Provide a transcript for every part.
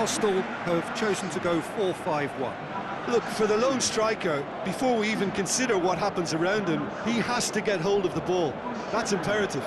Arsenal have chosen to go 4-5-1. Look, for the lone striker, before we even consider what happens around him, he has to get hold of the ball. That's imperative.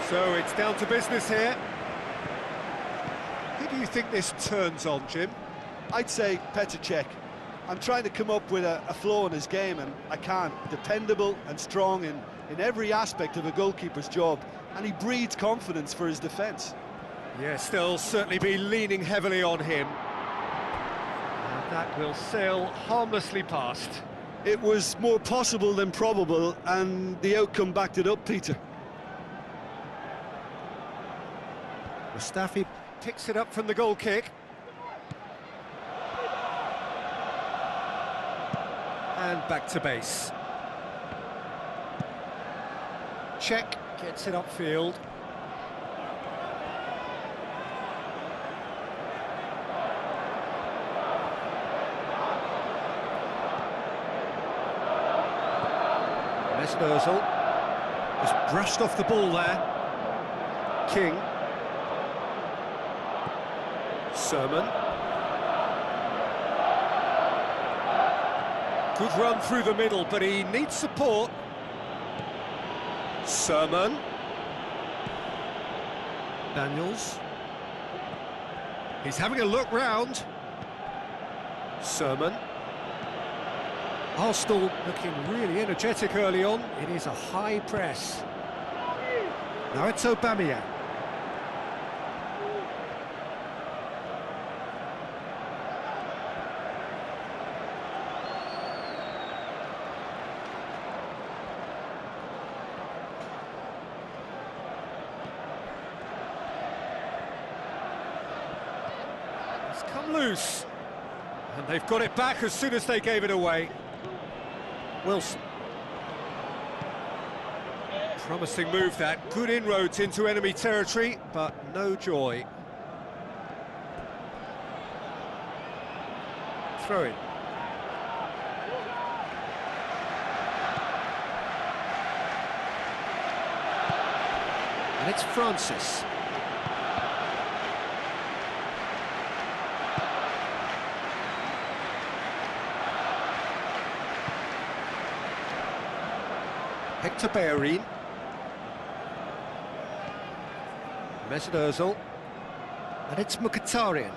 So it's down to business here. Who do you think this turns on, Jim? I'd say Petr Cech. I'm trying to come up with a flaw in his game, and I can't. Dependable and strong in every aspect of a goalkeeper's job, and he breeds confidence for his defence. Yes, they'll certainly be leaning heavily on him. And that will sail harmlessly past. It was more possible than probable, and the outcome backed it up, Peter. Mustafi picks it up from the goal kick. And back to base. Cech gets it upfield. Mesut Ozil has brushed off the ball there. King. Sermon. Good run through the middle, but he needs support. Sermon. Daniels. He's having a look round. Sermon. Arsenal looking really energetic early on. It is a high press. Now it's Aubameyang. Come loose, and they've got it back as soon as they gave it away. Wilson. Promising move that, good inroads into enemy territory, but no joy. Throw in. And it's Francis. Hector Bellerin. Mesut Ozil. And it's Mkhitaryan.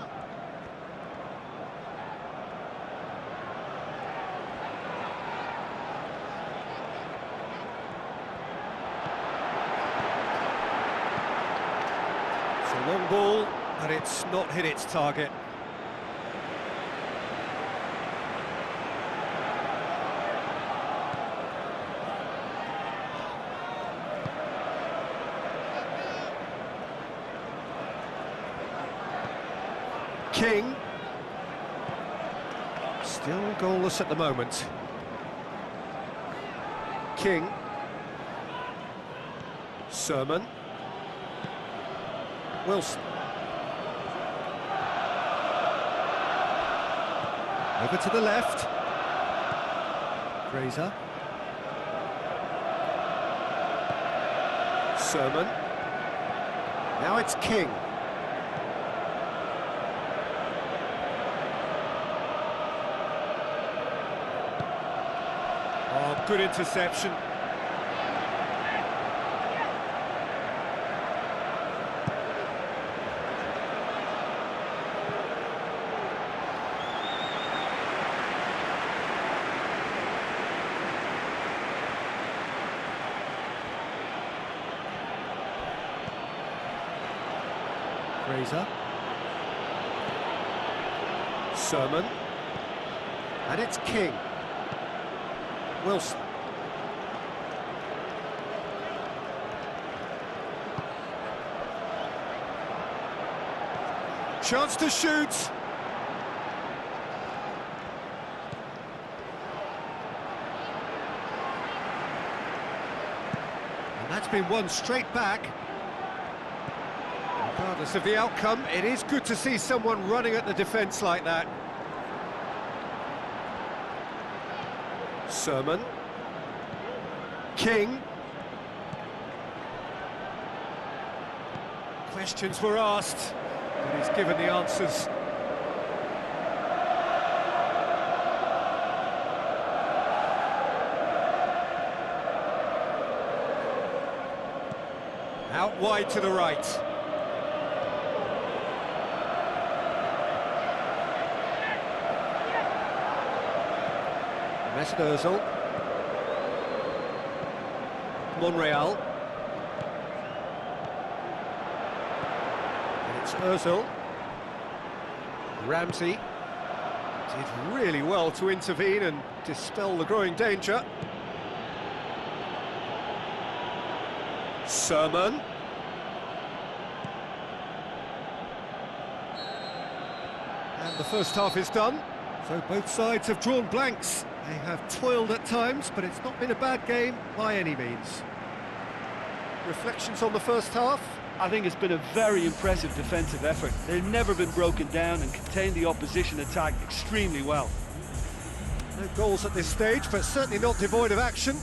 It's a long ball, but it's not hit its target. King. Still goalless at the moment. King. Sermon. Wilson. Over to the left. Fraser. Sermon. Now it's King. Oh, good interception. Fraser. Sermon. And it's King. Wilson. Chance to shoot. been won straight back. Regardless of the outcome, it is good to see someone running at the defence like that. Sermon. King. Questions were asked, but he's given the answers. Out wide to the right. Mesut Ozil. Monreal. And it's Ozil. Ramsey did really well to intervene and dispel the growing danger. Sermon. And the first half is done, so both sides have drawn blanks. They have toiled at times, but it's not been a bad game by any means. Reflections on the first half? I think it's been a very impressive defensive effort. They've never been broken down and contained the opposition attack extremely well. No goals at this stage, but certainly not devoid of action.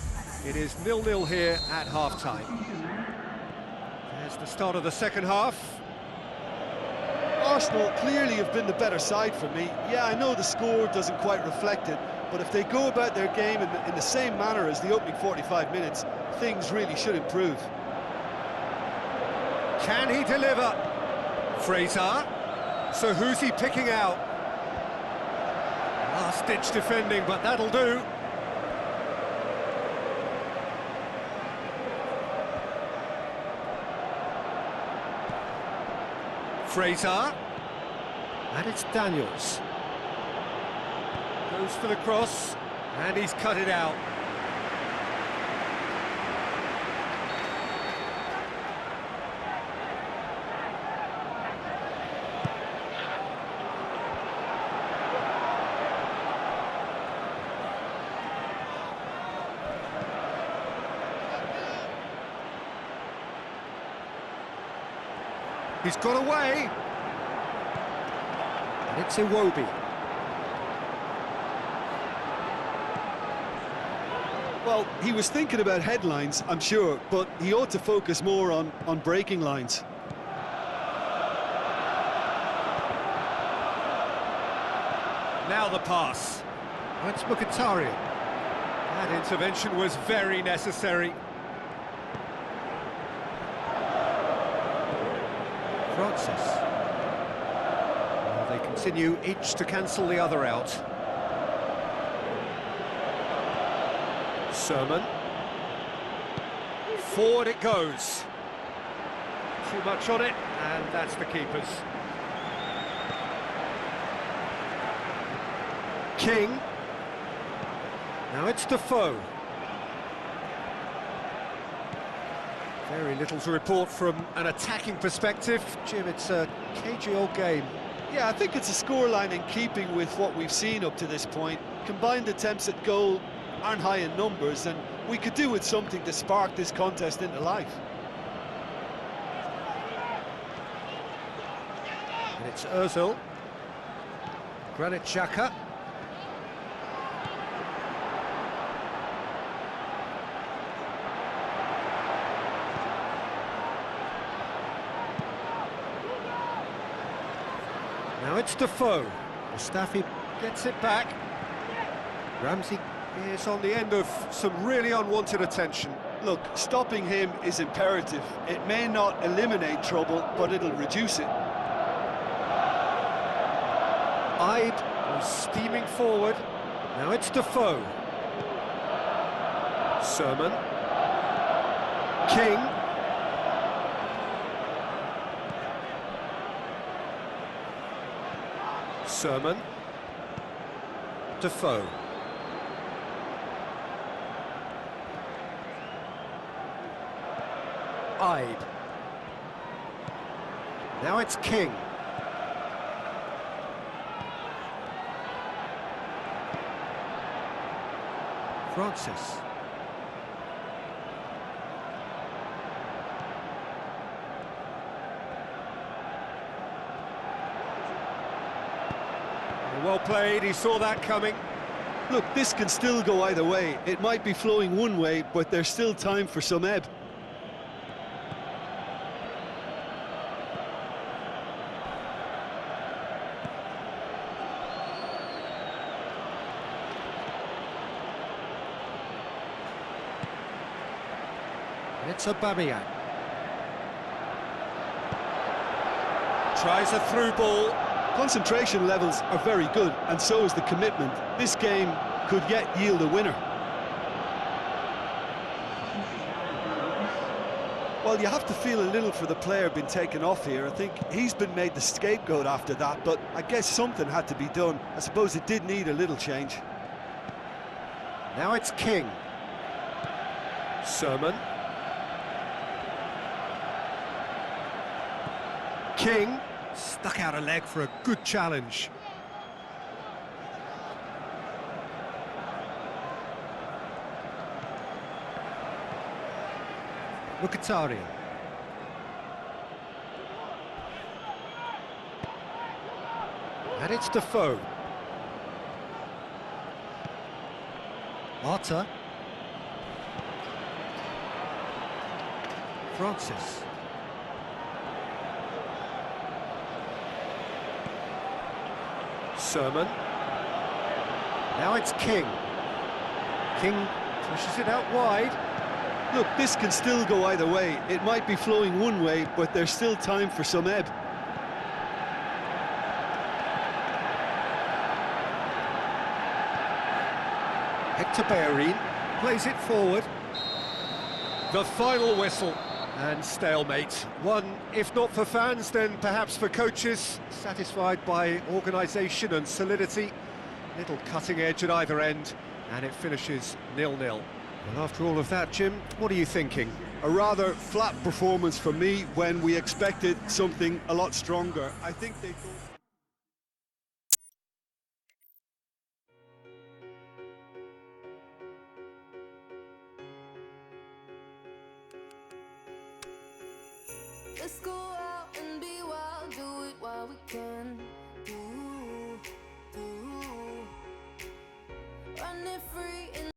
It is 0-0 here at half-time. There's the start of the second half. Arsenal clearly have been the better side for me. Yeah, I know the score doesn't quite reflect it, but if they go about their game in the same manner as the opening 45 minutes, things really should improve. Can he deliver? Fraser. So who's he picking out? Last-ditch defending, but that'll do. Fraser. And it's Daniels. Goes for the cross, and he's cut it out. He's got away. And it's Iwobi. Well, he was thinking about headlines, I'm sure, but he ought to focus more on breaking lines. Now the pass. That's Mkhitaryan. That intervention was very necessary. Francis. Well, they continue each to cancel the other out. Sermon. Forward it goes. Too much on it, and that's the keeper's. King. Now it's Defoe. Very little to report from an attacking perspective. Jim, it's a cagey old game. Yeah, I think it's a scoreline in keeping with what we've seen up to this point. Combined attempts at goal aren't high in numbers, and we could do with something to spark this contest into life. And it's Ozil. Granit Xhaka. Now it's Defoe. Mustafi gets it back. Ramsey is on the end of some really unwanted attention. Look, stopping him is imperative. It may not eliminate trouble, but it'll reduce it. Ide was steaming forward. Now it's Defoe. Sermon. King. Sermon. Defoe. Ide. Now it's King. Francis. Well played, he saw that coming. Look, this can still go either way. It might be flowing one way, but there's still time for some ebb. It's Aubameyang. Tries a through ball. Concentration levels are very good, and so is the commitment. This game could yet yield a winner. Well, you have to feel a little for the player being taken off here. I think he's been made the scapegoat after that, but I guess something had to be done. I suppose it did need a little change. Now it's King. Sermon. King stuck out a leg for a good challenge. Mkhitaryan. And it's Defoe. Arta. Francis. Sermon. Now it's King. King pushes it out wide. Look, this can still go either way. It might be flowing one way, but there's still time for some ebb. Hector Bellerin plays it forward. The final whistle. And stalemate. One, if not for fans, then perhaps for coaches, satisfied by organisation and solidity. Little cutting edge at either end, and it finishes 0-0. Well, after all of that, Jim, what are you thinking? A rather flat performance for me when we expected something a lot stronger. I think they thought... Let's go out and be wild, do it while we can. Ooh, ooh. Running free in